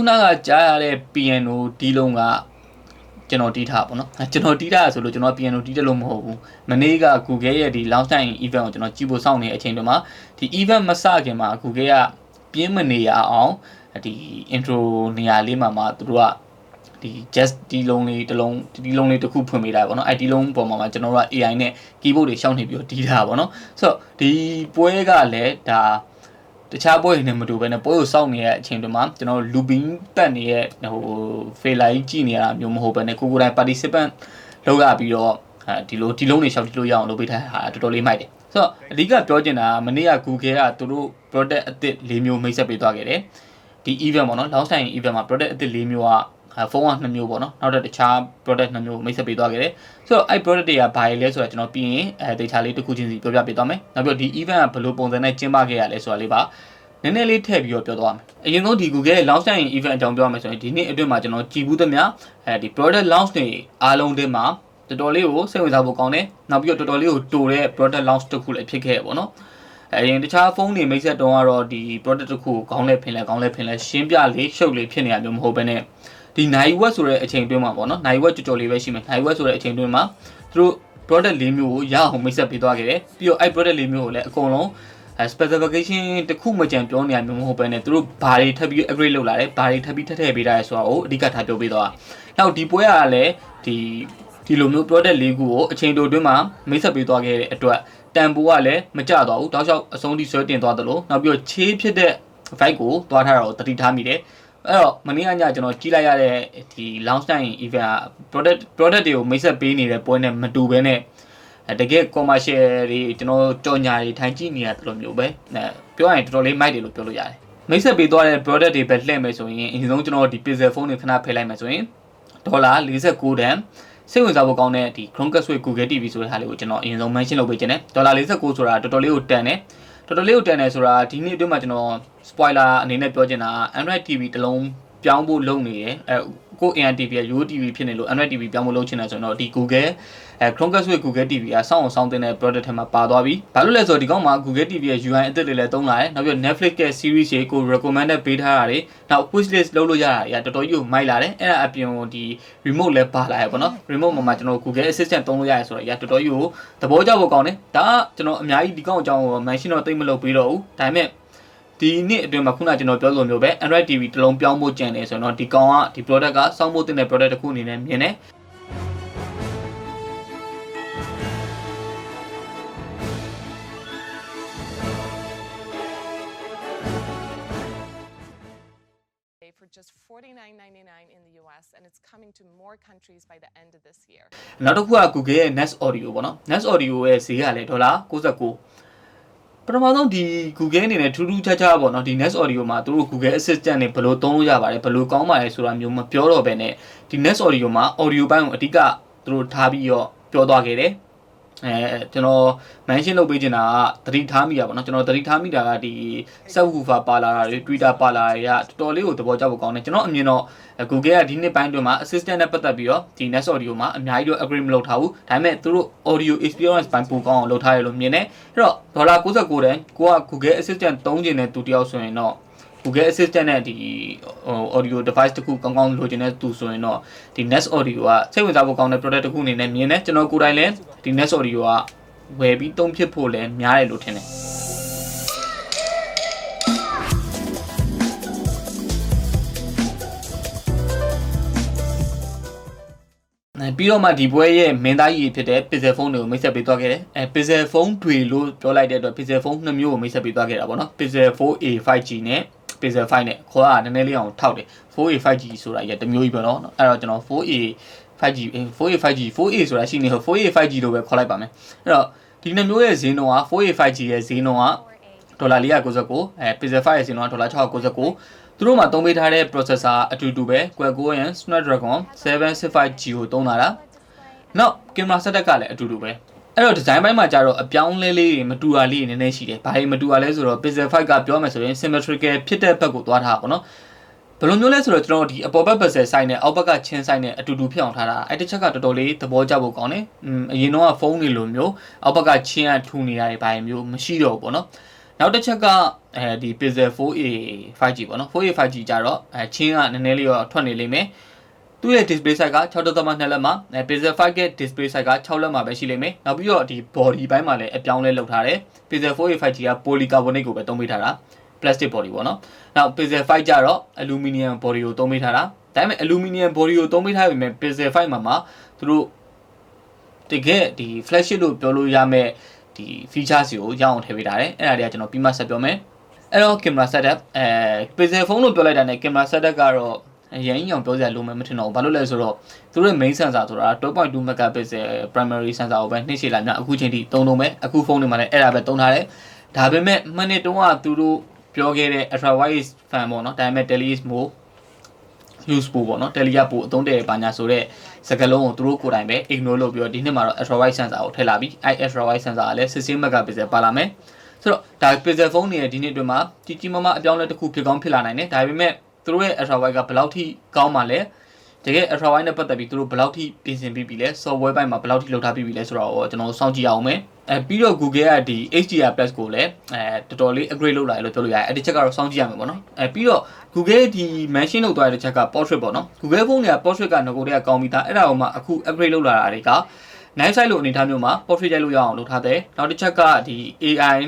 나가 자야의 piano 디롱가ကျွန်တော်တီးထားပါတော့ကျွန်တော်တီးထားဆိုလို့ကျွန်တော် piano တီးတယ်လို့မဟုတ်ဘူးမနေ့က Google ရဲ့ဒီ launch time event ကိုကျွန်တော်ကြည့်ဖို့စောင့်နေတဲ့အချိန်တွေမှာဒီ event မစခင်မှာ Google ကပြင်းမနေရအောင်ဒီ intro နေရာလေးမှာသူတို့ကဒီ just ဒီလုံးလေးတစ်လုံးလေးတစ်ခုဖွင့်ပေးလိုက်ပါတော့အဲ့ဒီလုံးပေါ်မှာကျွန်တော်တို့က AI နဲ့ keyboard တွေရှောင်းနေပြီးတီးထားပါတော့ဆိုတော့ဒီပွဲကလည်းဒါတခြားပွဲတွေနဲ့မတူဘဲနဲ့ပွဲကိုစောင့်နေတဲ့အချိန်တွေမှာကျွန်တော် looping တက်နေတဲ့failure ကြီးကြည့်နေရတာမျိုးမဟုတ်ဘဲနဲ့ကိုယ်တိုင် participant လောက်ရပြီးတော့ဒီလုံးတွေရှောက်တီးလို့ရအောင်လုပ်ပေးထားတာတော်တော်လေးမိုက်တယ်ဆိုတော့အဓိကပြောချင်တာမနေ့က Google ကသူတို့ product အသစ်၄မျိုးမိတ်ဆက်ပေးသွားခဲ့တယ်ဒီ event ပေါ့နော် launch time event မှာ product အသစ်၄မျိုးကဖုန်းက2မျိုးပေါ့နော်နောက်တော့တခြား product 2မျိုးမိတ်ဆက်ပေးသွားခဲ့တယ်ဆိုတော့အဲ့ product တွေကဘာလဲဆိုတော့ကျွန်တော်ပြီးရင်data လေးတစ်ခုချင်းစီပြောပြပေးသွားမယ်နောက်ပြီးဒီ event ကဘယ်လိုပုံစံနဲ့ကျင်းပခဲ့ရလဲဆိုတာလေးပါနည်းနည်းလေးထည့်ပြီးတော့ပြောသွားမယ်အရင်ဆုံးဒီ Google ရဲ့ launch time event အကြောင်းပြောမယ်ဆိုရင်ဒီနေ့အတွင်းမှာကျွန်တော်ကြည်ဘူးသမျှဒီ product launch တွေအားလုံးတင်းမှာတော်တော်လေးကိုစိတ်ဝင်စားဖို့ကောင်းတယ်နောက်ပြီးတော့တော်တော်လေးကိုတိုတဲ့ product launch တစ်ခုလည်းဖြစ်ခဲ့ရပေါ့နော်အရင်တခြားဖုန်းတွေမိတ်ဆက်တုန်းကတော့ဒီ product တစ်ခုကိုခေါင်းလဲဖင်လဲရှင်းပြလေးရှုပ်လေးဖြစ်နေရမျိုးမဟုတ်ဘဲနဲ့ဒီနိုင်ဝက်ဆိုတဲ့အချိန်တွင်းမှာပေါ့နော်နိုင်ဝက်ကြော်လေးပဲရှိမယ်နိုင်ဝက်ဆိုတဲ့အချိန်တွင်းမှာသူတို့ product ၄မျိုးကိုရအောင်မိတ်ဆက်ပေးသွားခဲ့တယ်ပြီးတော့အဲ့ product ၄မျိုးကိုလည်းအကုန်လုံး specification တစ်ခုမှကြံပြောနေရမျိုးမဟုတ်ဘဲနဲ့သူတို့ဘာတွေထပ်ပြီး upgrade လုပ်လာတယ်ဘာတွေထပ်ပြီးထည့်ပေးတာလဲဆိုတာကိုအဓိကထားပြောပေးသွားတာနောက်ဒီပွဲကလည်းဒီလိုမျိုး product ၄ခုကိုအချိန်တိုအတွင်းမှာမိတ်ဆက်ပေးသွားခဲ့တဲ့အတွက်တန်ဖိုးကလည်းမကျသွားဘူးတောက်လျှောက်အဆုံးထိဆွဲတင်သွားသလိုနောက်ပြီးတော့ချေးဖြစ်တဲ့ vibe ကိုသွားထားတာကိုတတိထားမိတယ်အဲ့တော့မနေ့ကညကျွန်တော်ကြည့်လိုက်ရတဲ့ဒီ launch time event က product တွေကိုမိတ်ဆက်ပေးနေတဲ့ပွဲနဲ့မတူဘဲနဲ့တကယ် commercial တွေကျွန်တော်ကြော်ညာတွေထိုင်ကြည့်နေရတယ်လို့မျိုးပဲပြောရရင်တော်တော်လေးမိုက်တယ်လို့ပြောလို့ရတယ်မိတ်ဆက်ပေးသွားတဲ့ product တွေပဲလှည့်မယ်ဆိုရင်အရင်ဆုံးကျွန်တော်ဒီ Pixel phone တွေခဏဖယ်လိုက်မယ်ဆိုရင်$49တန်စိတ်ဝင်စားဖို့ကောင်းတဲ့ဒီ Chromecast with Google TV ဆိုတဲ့ဟာလေးကိုကျွန်တော်အရင်ဆုံး mention လုပ်ပေးခြင်းနဲ့$49ဆိုတာတော်တော်လေးကိုတန်တယ်ဆိုတာဒီနေ့အတွင်းမှာကျွန်တော် spoiler အနေနဲ့ပြောချင်တာ Android TV တစ်လုံးပြောင်းဖို့လုပ်နေတယ်ကို Android TV ရဲ့ UTV ဖြစ်နေလို့ Android TV ပြောင်းဖို့လုပ်ချင်တယ်ဆိုတော့ဒီ Google Chromecast with Google TV ကစောင့်အောင်တင်တဲ့ product ထဲမှာပါသွားပြီဘာလို့လဲဆိုတော့ဒီကောင်မှာ Google TV ရဲ့ UI အသစ်တွေလည်းသုံးလာတယ်နောက်ပြီး Netflix ရဲ့ series တွေကို recommended ပေးထားတာတွေနောက် push list လုပ်လို့ရတာတွေကတော်တော်ကြီးကိုမိုက်လာတယ်အဲ့ဒါအပြင်ဒီ remote လည်းပါလာရပေါ့နော် remote မှာကျွန်တော် Google Assistant သုံးလို့ရတယ်ဆိုတော့တော်တော်ကြီးကိုသဘောကျဖို့ကောင်းတယ်ဒါကကျွန်တော်အများကြီးဒီကောင်အကြောင်းကို mention တော့သိမလုပ်ပြီးတော့ဘူးဒါပေမဲ့ဒီနေ့အတွင်းမှာခုနကျွန်တော်ပြောလိုမျိုးပဲ Android TV တစ်လုံးပြောင်းဖို့ကြံတယ်ဆိုတော့ဒီကောင်ကဒီ product ကစောင့်ဖို့တင်တဲ့ product တစ်ခုအနေနဲ့မြင်တယ်for just $49.99 in the US and it's coming to more countries by the end of this year. နောက်တစ်ခုက Google ရဲ့ Nest Audio ပေါ့နော် Nest Audio ရဲ့ဈေးကလည်း$99ပထမဆုံးဒီ Google အနေနဲ့ထူးထူးခြားခြားပေါ့နော်ဒီ Nest Audio မှာသူတို့ Google Assistant နဲ့ဘယ်လိုသုံးလို့ရပါတယ်ဘယ်လိုကောင်းပါလဲဆိုတာမျိုးမပြောတော့ဘဲနဲ့ဒီ Nest Audio မှာ audio ဘိုင်းကိုအဓိကသူတို့ထားပြီးတော့ပြောသွားခဲ့တယ်ကျွန်တော် mention လုပ်ပေးချင်တာကသတိထားမိတာပေါ့နော်ကျွန်တော်သတိထားမိတာကဒီ subwoofer ပါလာတာတွေ Twitter ပါလာတာတွေကတော်တော်လေးကိုသဘောကျဖို့ကောင်းတယ်ကျွန်တော်အမြင်တော့ Google ကဒီနှစ်ပိုင်းတွင်မှာ assistant နဲ့ပတ်သက်ပြီးတော့ဒီ Nest Audio မှာအများကြီးတော့ upgrade မလုပ်ထားဘူးဒါပေမဲ့သူတို့ audio experience ဘိုင်းပိုကောင်းအောင်လုပ်ထားရလို့မြင်တယ်အဲ့တော့$99တန်ကိုက Google Assistant သုံးချင်တဲ့သူတယောက်ဆိုရင်တော့Google Assistant နဲ့ဒီ audio device တခုကောင်းကောင်းလိုချင်တဲ့သူဆိုရင်တော့ဒီ Nest Audio ကစိတ်ဝင်စားဖို့ကောင်းတဲ့ product တခုအနေနဲ့မြင်တယ်ကျွန်တော်ကိုယ်တိုင်လည်းဒီ Nest Audio ကဝယ်ပြီးသုံးဖြစ်ဖို့လည်းများတယ်လို့ထင်တယ်ပြီးတော့မှဒီပွဲရဲ့မင်းသားကြီးဖြစ်တဲ့ Pixel phone တွေကိုမိတ်ဆက်ပေးသွားခဲ့တယ်Pixel phone တွေလို့ပြောလိုက်တဲ့အတွက် Pixel phone 2မျိုးကိုမိတ်ဆက်ပေးသွားခဲ့တာပေါ့နော် Pixel 4a 5G နဲ့ Pixel 5နဲ့ခေါ်တာနည်းနည်းလေးအောင်ထောက်တယ် 4a 5G ဆိုတာရတမျိုးကြီးပဲเนาะအဲ့တော့ကျွန်တော် 4a 5G 4a ဆိုတာရှိနေတော့ 4a 5G လို့ပဲခေါ်လိုက်ပါမယ်အဲ့တော့ဒီ2မျိုးရဲ့ဈေးနှုန်းက 4a 5G ရဲ့ဈေးနှုန်းက$499 Pixel 5ရဲ့ဈေးနှုန်းက$699သူတို့မှာသုံးပေးထားတဲ့ processor အတူတူပဲ Qualcomm Snapdragon 765G ကိုသုံးလာတာနောက် camera setup ကလည်းအတူတူပဲအဲ့တော့ design ဘိုင်းမှာကျတော့အပြောင်းလဲလေးမတူတာလေးနည်းနည်းရှိတယ်ဘာလို့မတူတာလဲဆိုတော့ Pixel 5ကပြောမယ်ဆိုရင် symmetrical ဖြစ်တဲ့ဘက်ကိုသွားထားတာပေါ့နော်ဘယ်လိုမျိုးလဲဆိုတော့ကျွန်တော်ဒီအပေါ်ဘက် bezel size နဲ့အောက်ဘက်ကချင်း size နဲ့အတူတူဖြစ်အောင်ထားတာအဲ့တစ်ချက်ကတော်တော်လေးသဘောကျဖို့ကောင်းတယ်အရင်တော့ဖုန်းတွေလိုမျိုးအောက်ဘက်ကချင်းကထူနေရတယ်ဘာမျိုးမရှိတော့ဘူးပေါ့နော် နောက်တစ်ချက်ကဒီ Pixel 4a 5G ပေါ့နော် 4a 5G ကြတော့ချင်းကနည်းနည်းလေးတော့ထွက်နေလိမ့်မယ်သူ့ရဲ့ display size က 6.2 လက်မှာ Pixel 5 ရဲ့ display size က 6 လက်မှာပဲရှိလိမ့်မယ်နောက်ပြီးတော့ဒီ body ဘိုင်းမှာလည်းအပြောင်းလဲလုပ်ထားတယ် Pixel 4a 5G က polycarbonate ကိုပဲသုံးပေးထားတာ plastic body ပေါ့နော်နောက် Pixel 5 ကြတော့ aluminum body ကိုသုံးပေးထားတာဒါပေမဲ့ aluminum body ကိုသုံးပေးထားပေမဲ့ Pixel 5မှာသူတို့တကယ်ဒီ flagship လို့ပြောလို့ရမယ့်ဒီ features ကိုရအောင်ထည့်ပေးထားတယ်အဲ့ဒါတွေကကျွန်တော်ပြီးမှဆက်ပြောမယ်အဲ့တော့ camera setup Pixel phone လို့ပြောလိုက်တာနဲ့ camera setup ကတော့အရင်အောင်ပြောစရာလိုမှမထင်တော့ဘူးဘာလို့လဲဆိုတော့သူတို့ရဲ့ main sensor ဆိုတာ 2.2 megapixel primary sensor ကိုပဲနှိမ့်ရှည်လာမြအခုချိန်ထိသုံးမယ်အခုဖုန်းတွေမှာလည်းအဲ့ဒါပဲသုံးထားတယ်ဒါပေမဲ့မနေ့တုန်းကသူတို့ပြောခဲ့တဲ့ ultra wide fan ပေါ့နော်ဒါပေမဲ့ tele is more use ပေါ့နော် tele ကပိုအသုံးတည့်ပါညာဆိုတော့စကလုံးကိုသူတို့ကိုယ်တိုင်ပဲ ignore လုပ်ပြီးတော့ဒီနှစ်မှာတော့ ultra wide sensor ကိုထည့်လာပြီးအဲ့ ultra wide sensor ကလည်း16 megapixel ပါလာမယ်ဆိုတော့ဒါ Pixel phone တွေရဲ့ဒီနှစ်အတွင်းမှာကြီးကြီးမားမားအပြောင်းလဲတစ်ခုဖြစ်ကောင်းဖြစ်လာနိုင်တယ်ဒါပေမဲ့သူတို့ရဲ့ ultra wide ကဘယ်လောက်ထိကောင်းမှလဲတကယ် ultra wide နဲ့ပတ်သက်ပြီးသူတို့ဘယ်လောက်ထိပြင်ဆင်ပြီးပြီလဲ software ဘက်မှာဘယ်လောက်ထိလုပ်ထားပြီးပြီလဲဆိုတော့ကျွန်တော်စောင့်ကြည့်အောင်မယ်ပြီးတော့ Google ကဒီ HDR Plus ကိုလည်းတော်တော်လေး upgrade လုပ်လာတယ်လို့ပြောလို့ရတယ်အဲ့ဒီချက်ကတော့စောင့်ကြည့်ရမယ်ပေါ့နော်ပြီးတော့ Google ဒီ mention လုပ်သွားတဲ့ချက်က portrait ပေါ့နော် Google phone တွေက portrait ကငကိုတွေကကောင်းပြီးသားအဲ့ဒါကိုမှအခု upgrade လုပ်လာတာတွေက night sight လို့အနေထားမျိုးမှာ portrait ရိုက်လို့ရအောင်လုပ်ထားတယ်နောက်တစ်ချက်ကဒီ AI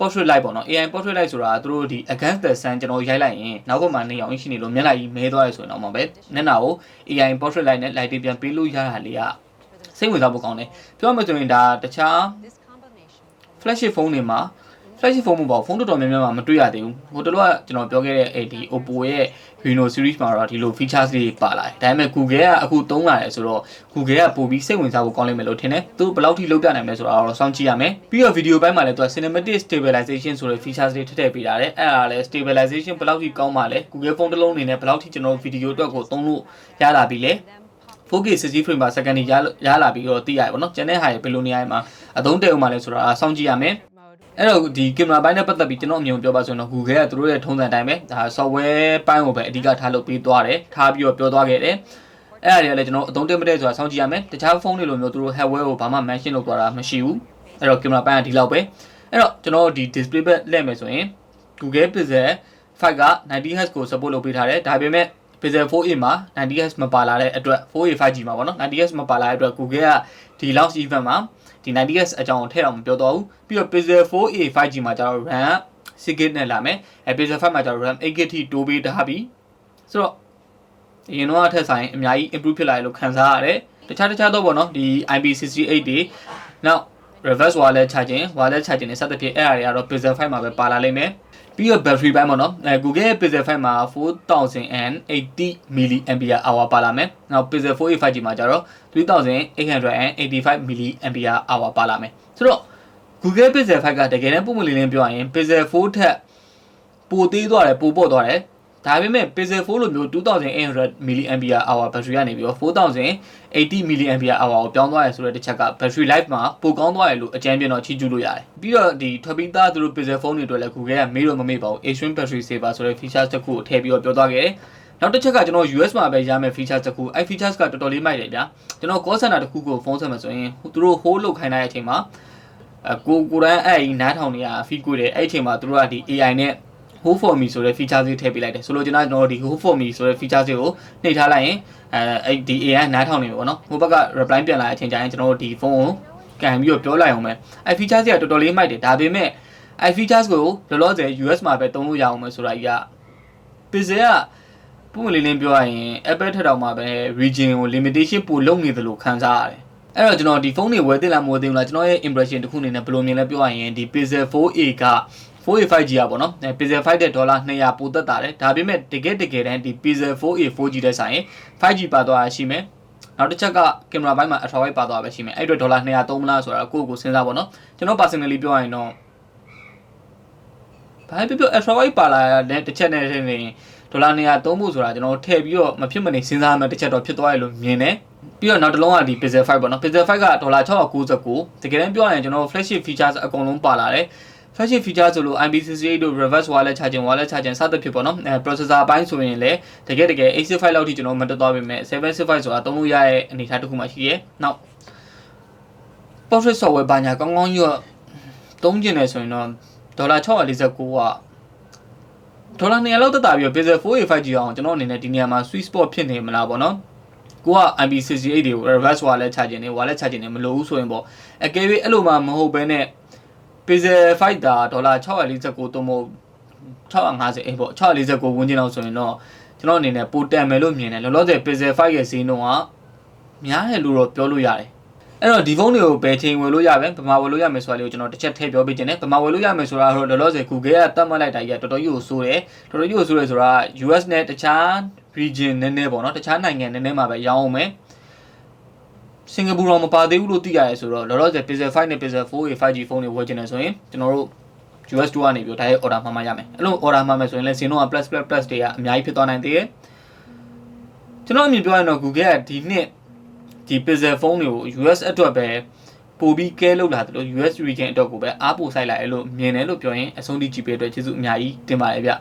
portrait light ပေါ့နော် AI portrait light ဆိုတာသူတို့ဒီ against the sun ကျွန်တော်ရိုက်လိုက်ရင်နောက်ဘက်မှာနေအောင်ရှိနေလို့မျက်နှာကြီးမဲသွားရဆိုရင်တော့မှပဲမျက်နှာကို AI portrait light နဲ့ light တွေပြန်ပေးလို့ရတာလေးကစိတ်ဝင်စားဖို့ကောင်းတယ်ပြောမှဆိုရင်ဒါတခြား flagship phone တွေမှာ flagship phone မပေါ့ဖုန်းတော်တော်များများမှာမတွေ့ရသေးဘူးဟိုတလောကကျွန်တော်ပြောခဲ့တဲ့ဒီ Oppo ရဲ့ Reno series မှာတော့ဒီလို features တွေပါလာတယ်ဒါပေမဲ့ Google ကအခုသုံးလာတယ်ဆိုတော့ Google ကပို့ပြီးစိတ်ဝင်စားဖို့ကောင်းလိမ့်မယ်လို့ထင်တယ်သူဘယ်လောက်ထိလုပ်ပြနိုင်မလဲဆိုတာတော့စောင့်ကြည့်ရမယ်ပြီးတော့ video ဘက်မှာလည်းသူက cinematic stabilization ဆိုတဲ့ features တွေထည့်ပေးထားတယ်အဲ့ဒါလည်း stabilization ဘယ်လောက်ထိကောင်းပါလဲ Google phone တစ်လုံးအနေနဲ့ဘယ်လောက်ထိကျွန်တော် video အတွက်ကိုသုံးလို့ရလာပြီလဲ 4K 60 frame per second ရလာပြီးတော့သိရတယ်ပေါ့နော်ကျန်တဲ့ဟာတွေဘယ်လိုနေရာမှာအသုံးတည့်အောင်မလဲဆိုတာစောင့်ကြည့်ရမယ်အဲ့တော့ဒီ camera ဘိုင်းနဲ့ပတ်သက်ပြီးကျွန်တော်အမြင်ပြောပါဆိုရင်တော့ Google ကသူတို့ရဲ့ထုံးစံတိုင်းပဲဒါ software ဘိုင်းကိုပဲအဓိကထားလုပ်ပေးသွားတယ်ထားပြီးတော့ပြောသွားခဲ့တယ်အဲ့ဒါတွေကလည်းကျွန်တော်အသုံးတည့်မတည့်ဆိုတာစောင့်ကြည့်ရမယ်တခြားဖုန်းတွေလိုမျိုးသူတို့ hardware ကိုဘာမှ mention လုပ်သွားတာမရှိဘူးအဲ့တော့ camera ဘိုင်းကဒီလောက်ပဲအဲ့တော့ကျွန်တော်ဒီ display ဘက်လှည့်မယ်ဆိုရင် Google Pixel 5 က 90Hz ကို support လုပ်ပေးထားတယ်ဒါပေမဲ့Pixel 4a မှာ 90Hz မပါလာတဲ့အတွက် 4a 5G မှာပေါ့နော် 90Hz မပါလာတဲ့အတွက် Google ကဒီ launch event မှာဒီ 90Hz အကြောင်းထည့်အောင်မပြောတော့ဘူးပြီးတော့ Pixel 4a 5G မှာကျတော့ RAM 6GB နဲ့လာမယ် Pixel 5 မှာကျတော့ RAM 8GB ထိတိုးပေးထားပြီဆိုတော့အရင်တော့အထက်ဆိုင်အများကြီး improve ဖြစ်လာတယ်လို့ခံစားရတယ်တခြားတော့ပေါ့နော်ဒီ IP68 တွေနောက် reverse wireless charging နဲ့စသဖြင့်အဲ့အရာတွေကတော့ Pixel 5 မှာပဲပါလာလိမ့်မယ်ပြီးတော့ battery ဘိုင်းပေါ့နော်Google ရဲ့ Pixel 5 မှာ 4080 mAh ပါလာမယ်နောက် Pixel 4a 5G မှာကျတော့3885 mAh ပါလာမယ်ဆိုတော့ Google Pixel 5 ကတကယ်တမ်းပုံမှန်လေးပြောရရင် Pixel 4 ထက်ပိုသေးသွားတယ်ပိုပေါ့သွားတယ်ဒါပေမဲ့ Pixel 4 လိုမျိုး2800 mAh battery ကနေပြီးတော့4080 mAh ကိုပြောင်းသွားရဆိုတဲ့တစ်ချက်က battery life မှာပိုကောင်းသွားရလို့အကြမ်းပြတော့ချီးကျူးလို့ရတယ်ပြီးတော့ဒီထွက်ပြီးသားသူတို့ Pixel phone တွေအတွက်လည်း Google ကမေးတော့မမေ့ပါဘူး extreme battery saver ဆိုတဲ့ features တစ်ခုကိုထည့်ပြီးတော့ပြောသွားခဲ့တယ်နောက်တစ်ချက်ကကျွန်တော် US မှာပဲရမယ့် features တစ်ခုအဲ့ features ကတော်တော်လေးမိုက်တယ်ဗျာကျွန်တော် call center တစ်ခုကိုဖုန်းဆက်မယ်ဆိုရင်သူတို့ hold လုပ်ခိုင်းတဲ့အချိန်မှာကိုရန်အဲ့ဒီနားထောင်နေရ feed ကိုတယ်အဲ့အချိန်မှာသူတို့ကဒီ AI နဲ့ hold for me ဆိုတဲ့ features တွေထည့်ပေးလိုက်တယ်ဆိုလို့ကျွန်တော်ဒီ hold for me ဆိုတဲ့ features တွေကိုနှိပ်ထားလိုက်ရင်အဲ့ဒီ AI နားထောင်နေပြီပေါ့နော်ဟိုဘက်က reply ပြန်လာတဲ့အချိန်ကျရင်ကျွန်တော်တို့ဒီဖုန်းကိုကန်ပြီးတော့ပြောလိုက်အောင်မယ်အဲ့ features တွေကတော်တော်လေးမိုက်တယ်ဒါပေမဲ့အဲ့ features ကိုလောလောဆယ် US မှာပဲသုံးလို့ရအောင်မယ်ဆိုတာကြီးက Pixel ကပုံမှန်လေးပြောရရင် Apple ထက်တောင်မှပဲ region ကို limitation ပိုလုပ်နေတယ်လို့ခံစားရတယ်အဲ့တော့ကျွန်တော်ဒီဖုန်းတွေဝယ်သင့်လားမဝယ်သင့်ဘူးလားကျွန်တော်ရဲ့ impression တစ်ခုအနေနဲ့ဘယ်လိုမြင်လဲပြောရရင်ဒီ Pixel 4a က 4a 5G อ่ะပေါ့နော် Pixel 5တဲ့$200ပိုသက်တာတယ်ဒါပေမဲ့တကယ်တန်ဒီ Pixel 4a 4G တဲ့ဆိုင် 5G ပါသွားတာရှိမယ်နောက်တစ်ချက်ကကင်မရာဘိုင်းမှာ ultra wide ပါသွားပဲရှိမယ်အဲ့အတွက်$200သုံးမလားဆိုတာကိုယ့်ကိုစဉ်းစားပေါ့နော်ကျွန်တော် personally ပြောရရင်တော့ဘာဖြစ်ဖြစ် ultra wide ပါလာတဲ့တစ်ချက်နဲ့နေ$200သုံးဖို့ဆိုတာကျွန်တော်ထည့်ပြီးတော့မဖြစ်မနေစဉ်းစားမှတစ်ချက်တော့ဖြစ်သွားရလို့မြင်တယ်ပြီးတော့နောက်တစ်လုံးကဒီ Pixel 5ပေါ့နော် Pixel 5က$699တကယ်တမ်းပြောရရင်ကျွန်တော် flagship features အကုန်လုံးပါလာတယ် flagship feature ဆိုလို့ IP68 တို့ reverse wireless charging စသဖြင့်ပေါ့နော်processor ဘိုင်းဆိုရင်လည်းတကယ်865လောက်ထိကျွန်တော်မတက်သွားပေမဲ့765ဆိုတာသုံးလို့ရတဲ့အနေအထားတစ်ခုမှရှိရဲနောက် portrait software ဘာညာကောင်းကောင်းရောသုံးကျင်နေဆိုရင်တော့ ဒေါ်လာ649ကဒေါ်လာ200လောက်တက်တာပြီးတော့ Pixel 4a 5G အောင်ကျွန်တော်အနေနဲ့ဒီနေရာမှာ sweet spot ဖြစ်နေမလားပေါ့နော်ကိုက IP68 တွေကို reverse wallet ချခြင်းနေ wallet ချခြင်းနေမလို့ဘူးဆိုရင်ပေါ့အကယ်၍အဲ့လိုမှမဟုတ်ဘဲနဲ့ Pixel 5တာဒေါ်လာ649သို့မဟုတ်650အဲ့ပေါ့649ဝန်းကျင်လောက်ဆိုရင်တော့ကျွန်တော်အနေနဲ့ပိုတန်မယ်လို့မြင်တယ်လောလောဆယ် Pixel 5ရဲ့ဈေးနှုန်းကများတယ်လို့တော့ပြောလို့ရတယ်အဲ့တော့ဒီဖုန်းတွေကိုဘယ်ချိန်ဝယ်လို့ရပဲဗမာဝယ်လို့ရမယ်ဆိုတာလေးကိုကျွန်တော်တစ်ချက်ထည့်ပြောပေးခြင်းနဲ့ဗမာဝယ်လို့ရမယ်ဆိုတာတော့လောလောဆယ် Google ကတတ်မှတ်လိုက်တာကြီးကတော်တော်ကြီးကိုစိုးတယ်တော်တော်ကြီးကိုစိုးတယ်ဆိုတာ US နဲ့တခြား region နည်းနည်းပေါ့နော်တခြားနိုင်ငံနည်းနည်းမှာပဲရောင်းအောင်မယ်စင်ကာပူတော့မပါသေးဘူးလို့သိရတယ်ဆိုတော့လောလောဆယ် Pixel 5နဲ့ Pixel 4a 5G ဖုန်းတွေဝယ်ချင်တယ်ဆိုရင်ကျွန်တော်တို့ US 2ကနေပြီးတော့ဒါရဲ့ order မှာရမယ်အဲ့လို order မှာမယ်ဆိုရင်လည်းဈေးနှုန်းက plus တွေကအများကြီးဖြစ်သွားနိုင်သေးတယ်ကျွန်တော်အမြင်ပြောရရင်တော့ Google ကဒီနှစ်ဒီ Pixel ဖုန်းတွေကို US အတွက်ပဲပို့ပြီးကဲလောက်လာတယ်လို့ US region အတွက်ကိုပဲအားပို့ဆိုင်လာတယ်လို့မြင်တယ်လို့ပြောရင်အဆုံးထိကြည့်ပေးအတွက်ကျေးဇူးအများကြီးတင်ပါတယ်ဗျ